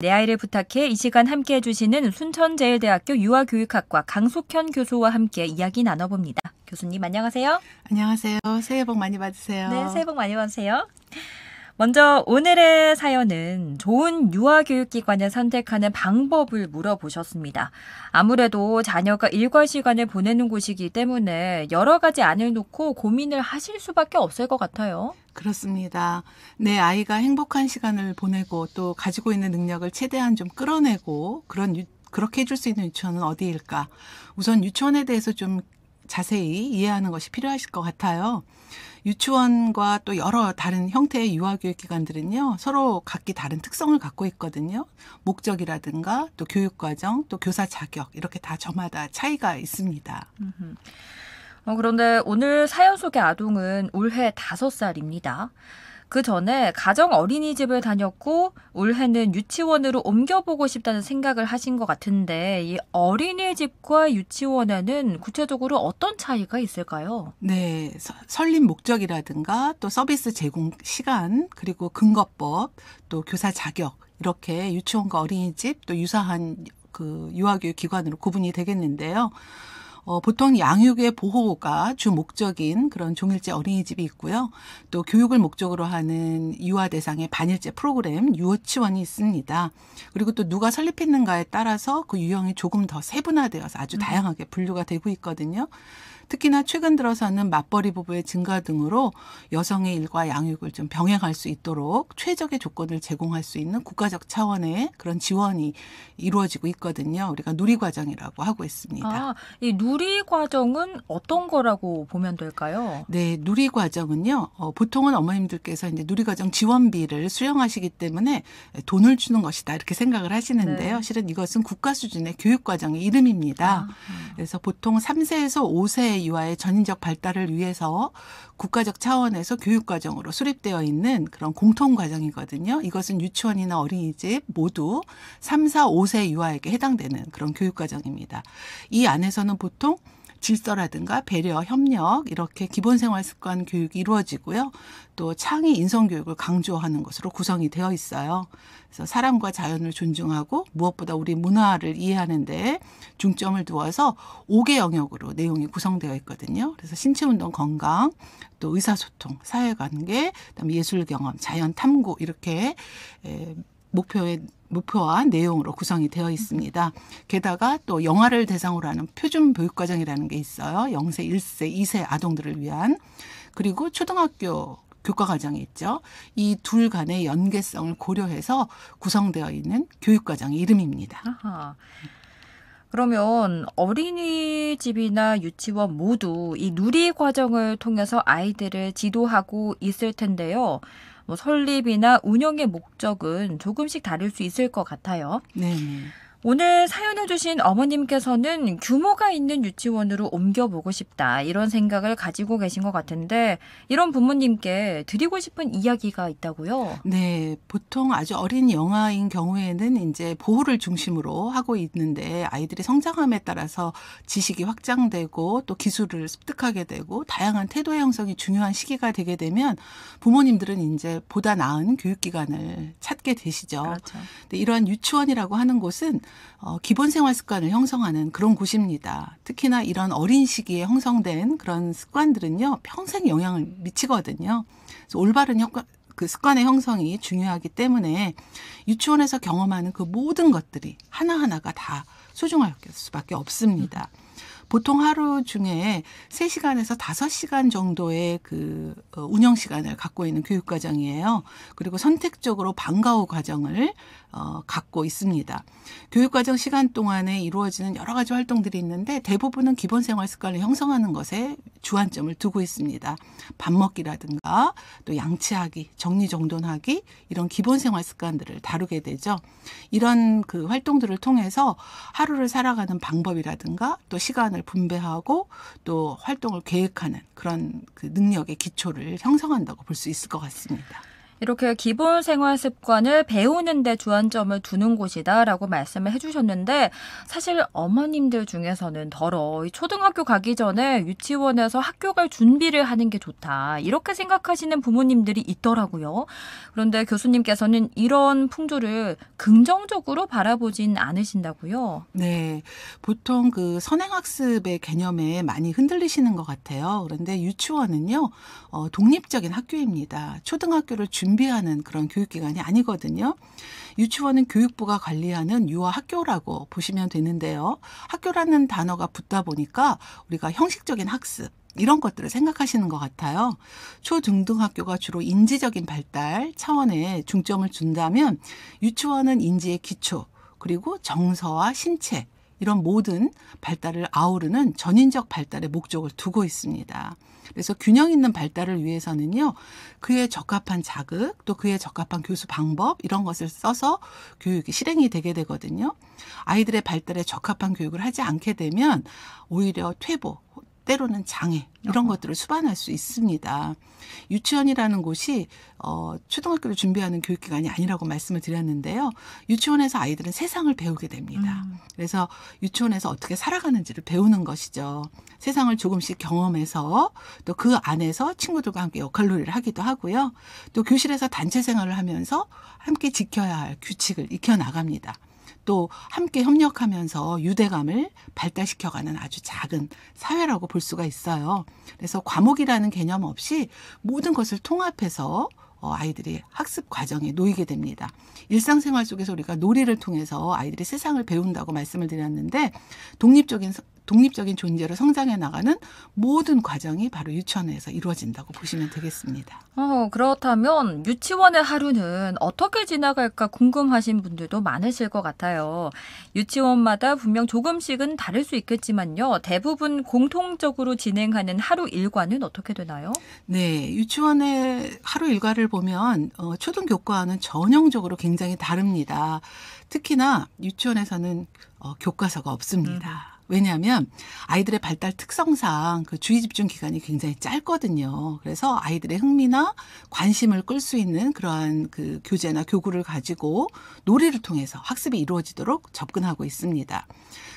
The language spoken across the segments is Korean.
내 아이를 부탁해 이 시간 함께해 주시는 순천제일대학교 유아교육학과 강숙현 교수와 함께 이야기 나눠봅니다. 교수님 안녕하세요. 안녕하세요. 새해 복 많이 받으세요. 네, 새해 복 많이 받으세요. 먼저 오늘의 사연은 좋은 유아교육기관을 선택하는 방법을 물어보셨습니다. 아무래도 자녀가 일과 시간을 보내는 곳이기 때문에 여러 가지 안을 놓고 고민을 하실 수밖에 없을 것 같아요. 그렇습니다. 내 아이가 행복한 시간을 보내고 또 가지고 있는 능력을 최대한 좀 끌어내고 그렇게 해줄 수 있는 유치원은 어디일까? 우선 유치원에 대해서 좀 자세히 이해하는 것이 필요하실 것 같아요. 유치원과 또 여러 다른 형태의 유아교육기관들은요, 서로 각기 다른 특성을 갖고 있거든요. 목적이라든가 또 교육과정, 또 교사 자격 이렇게 다 저마다 차이가 있습니다. 그런데 오늘 사연 속의 아동은 올해 5살입니다. 그 전에 가정 어린이집을 다녔고 올해는 유치원으로 옮겨보고 싶다는 생각을 하신 것 같은데 이 어린이집과 유치원에는 구체적으로 어떤 차이가 있을까요? 네, 설립 목적이라든가 또 서비스 제공 시간, 그리고 근거법, 또 교사 자격 이렇게 유치원과 어린이집 또 유사한 그 유아교육 기관으로 구분이 되겠는데요. 보통 양육의 보호가 주 목적인 그런 종일제 어린이집이 있고요. 또 교육을 목적으로 하는 유아 대상의 반일제 프로그램 유치원이 있습니다. 그리고 또 누가 설립했는가에 따라서 그 유형이 조금 더 세분화되어서 아주 다양하게 분류가 되고 있거든요. 특히나 최근 들어서는 맞벌이 부부의 증가 등으로 여성의 일과 양육을 좀 병행할 수 있도록 최적의 조건을 제공할 수 있는 국가적 차원의 그런 지원이 이루어지고 있거든요. 우리가 누리과정이라고 하고 있습니다. 이 누리과정은 어떤 거라고 보면 될까요? 네, 누리과정은요. 보통은 어머님들께서 이제 누리과정 지원비를 수령하시기 때문에 돈을 주는 것이다 이렇게 생각을 하시는데요. 네. 실은 이것은 국가 수준의 교육과정의 이름입니다. 그래서 보통 3세에서 5세 유아의 전인적 발달을 위해서 국가적 차원에서 교육과정으로 수립되어 있는 그런 공통과정이거든요. 이것은 유치원이나 어린이집 모두 3, 4, 5세 유아에게 해당되는 그런 교육과정입니다. 이 안에서는 보통 질서라든가 배려, 협력 이렇게 기본생활 습관 교육이 이루어지고요. 또 창의 인성교육을 강조하는 것으로 구성이 되어 있어요. 그래서 사람과 자연을 존중하고 무엇보다 우리 문화를 이해하는 데 중점을 두어서 5개 영역으로 내용이 구성되어 있거든요. 그래서 신체운동 건강, 또 의사소통, 사회관계, 그다음에 예술경험, 자연탐구 이렇게 목표와 내용으로 구성이 되어 있습니다. 게다가 또 영아를 대상으로 하는 표준 교육과정이라는 게 있어요. 0세, 1세, 2세 아동들을 위한. 그리고 초등학교 교과과정이 있죠. 이 둘 간의 연계성을 고려해서 구성되어 있는 교육과정의 이름입니다. 아하. 그러면 어린이집이나 유치원 모두 이 누리과정을 통해서 아이들을 지도하고 있을 텐데요. 설립이나 운영의 목적은 조금씩 다를 수 있을 것 같아요. 네. 오늘 사연을 주신 어머님께서는 규모가 있는 유치원으로 옮겨보고 싶다 이런 생각을 가지고 계신 것 같은데 이런 부모님께 드리고 싶은 이야기가 있다고요? 네, 보통 아주 어린 영아인 경우에는 이제 보호를 중심으로 하고 있는데 아이들이 성장함에 따라서 지식이 확장되고 또 기술을 습득하게 되고 다양한 태도 형성이 중요한 시기가 되게 되면 부모님들은 이제 보다 나은 교육기관을 찾게 되시죠. 그렇죠. 근데 이러한 유치원이라고 하는 곳은 기본 생활 습관을 형성하는 그런 곳입니다. 특히나 이런 어린 시기에 형성된 그런 습관들은요, 평생 영향을 미치거든요. 그래서 올바른 그 습관의 형성이 중요하기 때문에 유치원에서 경험하는 그 모든 것들이 하나하나가 다 소중할 수밖에 없습니다. 보통 하루 중에 3시간에서 5시간 정도의 그 운영 시간을 갖고 있는 교육과정이에요. 그리고 선택적으로 방과 후 과정을 갖고 있습니다. 교육과정 시간 동안에 이루어지는 여러 가지 활동들이 있는데 대부분은 기본 생활 습관을 형성하는 것에 주안점을 두고 있습니다. 밥 먹기라든가 또 양치하기, 정리정돈하기 이런 기본 생활 습관들을 다루게 되죠. 이런 그 활동들을 통해서 하루를 살아가는 방법이라든가 또 시간을 분배하고 또 활동을 계획하는 그런 그 능력의 기초를 형성한다고 볼 수 있을 것 같습니다. 이렇게 기본 생활 습관을 배우는 데 주안점을 두는 곳이다라고 말씀을 해주셨는데 사실 어머님들 중에서는 더러 이 초등학교 가기 전에 유치원에서 학교 갈 준비를 하는 게 좋다 이렇게 생각하시는 부모님들이 있더라고요. 그런데 교수님께서는 이런 풍조를 긍정적으로 바라보진 않으신다고요? 네. 보통 그 선행학습의 개념에 많이 흔들리시는 것 같아요. 그런데 유치원은요, 독립적인 학교입니다. 초등학교를 준비하는 그런 교육기관이 아니거든요. 유치원은 교육부가 관리하는 유아 학교라고 보시면 되는데요. 학교라는 단어가 붙다 보니까 우리가 형식적인 학습, 이런 것들을 생각하시는 것 같아요. 초등등학교가 주로 인지적인 발달 차원에 중점을 준다면 유치원은 인지의 기초, 그리고 정서와 신체, 이런 모든 발달을 아우르는 전인적 발달의 목적을 두고 있습니다. 그래서 균형 있는 발달을 위해서는요, 그에 적합한 자극, 또 그에 적합한 교수 방법, 이런 것을 써서 교육이 실행이 되게 되거든요. 아이들의 발달에 적합한 교육을 하지 않게 되면 오히려 퇴보, 때로는 장애, 이런 것들을 수반할 수 있습니다. 유치원이라는 곳이 초등학교를 준비하는 교육기관이 아니라고 말씀을 드렸는데요. 유치원에서 아이들은 세상을 배우게 됩니다. 그래서 유치원에서 어떻게 살아가는지를 배우는 것이죠. 세상을 조금씩 경험해서 또 그 안에서 친구들과 함께 역할놀이를 하기도 하고요. 또 교실에서 단체 생활을 하면서 함께 지켜야 할 규칙을 익혀나갑니다. 또 함께 협력하면서 유대감을 발달시켜가는 아주 작은 사회라고 볼 수가 있어요. 그래서 과목이라는 개념 없이 모든 것을 통합해서 아이들이 학습 과정에 놓이게 됩니다. 일상생활 속에서 우리가 놀이를 통해서 아이들이 세상을 배운다고 말씀을 드렸는데 독립적인 존재로 성장해 나가는 모든 과정이 바로 유치원에서 이루어진다고 보시면 되겠습니다. 그렇다면 유치원의 하루는 어떻게 지나갈까 궁금하신 분들도 많으실 것 같아요. 유치원마다 분명 조금씩은 다를 수 있겠지만요. 대부분 공통적으로 진행하는 하루 일과는 어떻게 되나요? 네, 유치원의 하루 일과를 보면 초등교과와는 전형적으로 굉장히 다릅니다. 특히나 유치원에서는 교과서가 없습니다. 왜냐하면 아이들의 발달 특성상 그 주의 집중 기간이 굉장히 짧거든요. 그래서 아이들의 흥미나 관심을 끌 수 있는 그러한 그 교재나 교구를 가지고 놀이를 통해서 학습이 이루어지도록 접근하고 있습니다.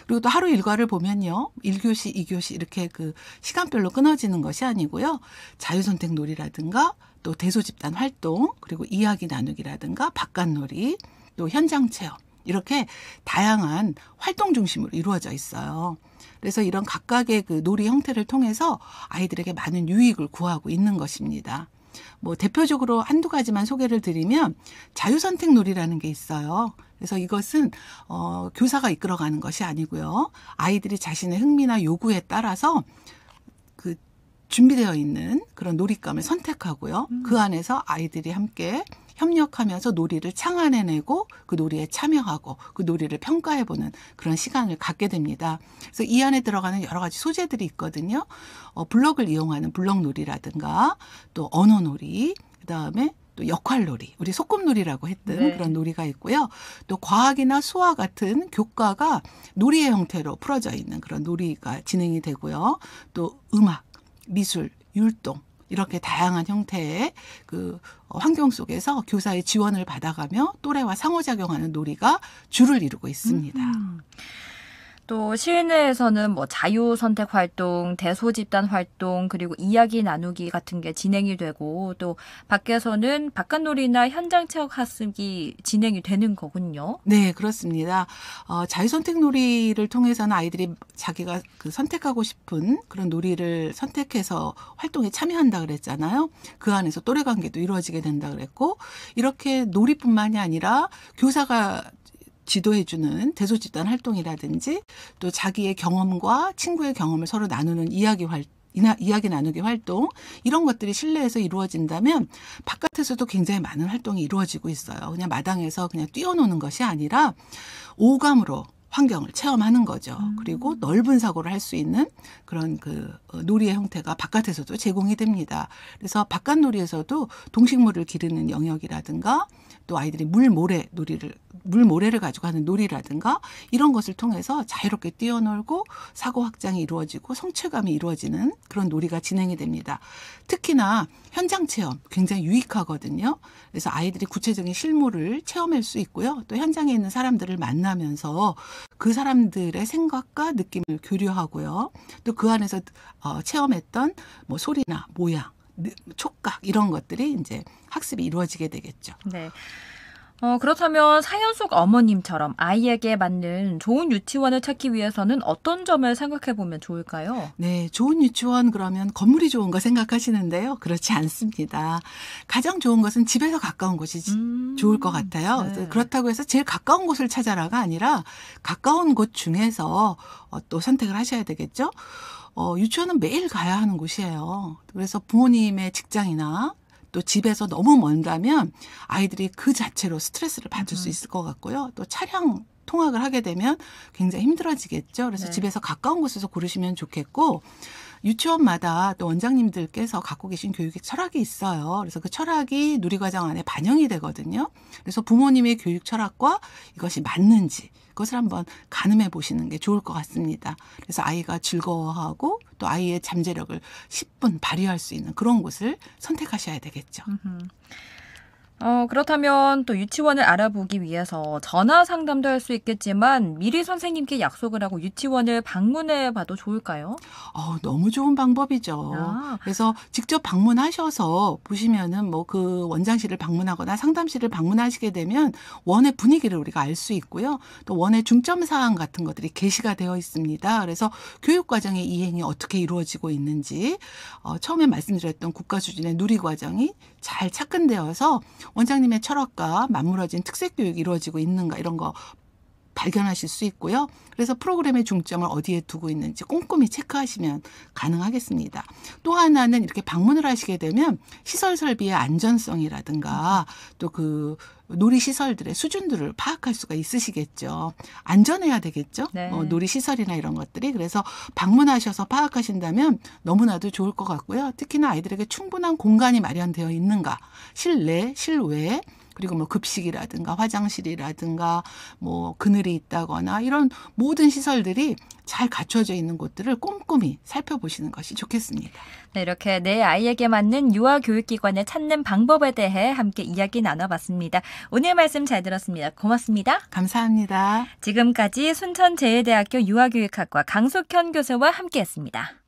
그리고 또 하루 일과를 보면요. 1교시, 2교시 이렇게 그 시간별로 끊어지는 것이 아니고요. 자유선택 놀이라든가 또 대소집단 활동, 그리고 이야기 나누기라든가 바깥놀이, 또 현장 체험, 이렇게 다양한 활동 중심으로 이루어져 있어요. 그래서 이런 각각의 그 놀이 형태를 통해서 아이들에게 많은 유익을 구하고 있는 것입니다. 뭐 대표적으로 한두 가지만 소개를 드리면 자유선택 놀이라는 게 있어요. 그래서 이것은 교사가 이끌어가는 것이 아니고요. 아이들이 자신의 흥미나 요구에 따라서 그 준비되어 있는 그런 놀잇감을 선택하고요. 그 안에서 아이들이 함께 협력하면서 놀이를 창안해내고 그 놀이에 참여하고 그 놀이를 평가해보는 그런 시간을 갖게 됩니다. 그래서 이 안에 들어가는 여러 가지 소재들이 있거든요. 블럭을 이용하는 블럭놀이라든가 또 언어놀이, 그다음에 또 역할놀이, 우리 소꿉놀이라고 했던 그런 놀이가 있고요. 또 과학이나 수학 같은 교과가 놀이의 형태로 풀어져 있는 그런 놀이가 진행이 되고요. 또 음악, 미술, 율동, 이렇게 다양한 형태의 그 환경 속에서 교사의 지원을 받아가며 또래와 상호작용하는 놀이가 주를 이루고 있습니다. 또 실내에서는 뭐 자유 선택 활동, 대소집단 활동, 그리고 이야기 나누기 같은 게 진행이 되고 또 밖에서는 바깥놀이나 현장 체험 학습이 진행이 되는 거군요. 네, 그렇습니다. 자유선택 놀이를 통해서는 아이들이 자기가 그 선택하고 싶은 그런 놀이를 선택해서 활동에 참여한다 그랬잖아요. 그 안에서 또래 관계도 이루어지게 된다 그랬고, 이렇게 놀이뿐만이 아니라 교사가 지도해주는 대소집단 활동이라든지 또 자기의 경험과 친구의 경험을 서로 나누는 이야기 나누기 활동, 이런 것들이 실내에서 이루어진다면 바깥에서도 굉장히 많은 활동이 이루어지고 있어요. 그냥 마당에서 그냥 뛰어노는 것이 아니라 오감으로 환경을 체험하는 거죠. 그리고 넓은 사고를 할 수 있는 그런 그 놀이의 형태가 바깥에서도 제공이 됩니다. 그래서 바깥놀이에서도 동식물을 기르는 영역이라든가 또 아이들이 물모래를 가지고 하는 놀이라든가 이런 것을 통해서 자유롭게 뛰어놀고 사고 확장이 이루어지고 성취감이 이루어지는 그런 놀이가 진행이 됩니다. 특히나 현장 체험 굉장히 유익하거든요. 그래서 아이들이 구체적인 실물을 체험할 수 있고요. 또 현장에 있는 사람들을 만나면서 그 사람들의 생각과 느낌을 교류하고요. 또 그 안에서 체험했던 뭐 소리나 모양, 촉각 이런 것들이 이제 학습이 이루어지게 되겠죠. 네. 그렇다면 사연 속 어머님처럼 아이에게 맞는 좋은 유치원을 찾기 위해서는 어떤 점을 생각해 보면 좋을까요? 네, 좋은 유치원 그러면 건물이 좋은 거 생각하시는데요. 그렇지 않습니다. 가장 좋은 것은 집에서 가까운 곳이 좋을 것 같아요. 네. 그렇다고 해서 제일 가까운 곳을 찾아라가 아니라 가까운 곳 중에서 또 선택을 하셔야 되겠죠. 유치원은 매일 가야 하는 곳이에요. 그래서 부모님의 직장이나 또 집에서 너무 먼다면 아이들이 그 자체로 스트레스를 받을 수 있을 것 같고요. 또 차량 통학을 하게 되면 굉장히 힘들어지겠죠. 그래서 네. 집에서 가까운 곳에서 고르시면 좋겠고 유치원마다 또 원장님들께서 갖고 계신 교육의 철학이 있어요. 그래서 그 철학이 누리과정 안에 반영이 되거든요. 그래서 부모님의 교육 철학과 이것이 맞는지 그것을 한번 가늠해 보시는 게 좋을 것 같습니다. 그래서 아이가 즐거워하고 또 아이의 잠재력을 10분 발휘할 수 있는 그런 곳을 선택하셔야 되겠죠. 그렇다면 또 유치원을 알아보기 위해서 전화 상담도 할 수 있겠지만 미리 선생님께 약속을 하고 유치원을 방문해 봐도 좋을까요? 너무 좋은 방법이죠. 아. 그래서 직접 방문하셔서 보시면은 뭐 그 원장실을 방문하거나 상담실을 방문하시게 되면 원의 분위기를 우리가 알 수 있고요. 또 원의 중점 사항 같은 것들이 게시가 되어 있습니다. 그래서 교육 과정의 이행이 어떻게 이루어지고 있는지 처음에 말씀드렸던 국가 수준의 누리 과정이 잘 착근되어서 원장님의 철학과 맞물어진 특색 교육이 이루어지고 있는가 이런 거 발견하실 수 있고요. 그래서 프로그램의 중점을 어디에 두고 있는지 꼼꼼히 체크하시면 가능하겠습니다. 또 하나는 이렇게 방문을 하시게 되면 시설 설비의 안전성이라든가 또 그 놀이시설들의 수준들을 파악할 수가 있으시겠죠. 안전해야 되겠죠. 네. 놀이시설이나 이런 것들이. 그래서 방문하셔서 파악하신다면 너무나도 좋을 것 같고요. 특히나 아이들에게 충분한 공간이 마련되어 있는가. 실내, 실외. 그리고 뭐 급식이라든가 화장실이라든가 뭐 그늘이 있다거나 이런 모든 시설들이 잘 갖춰져 있는 곳들을 꼼꼼히 살펴보시는 것이 좋겠습니다. 네, 이렇게 내 아이에게 맞는 유아교육기관을 찾는 방법에 대해 함께 이야기 나눠봤습니다. 오늘 말씀 잘 들었습니다. 고맙습니다. 감사합니다. 지금까지 순천제일대학교 유아교육학과 강숙현 교수와 함께했습니다.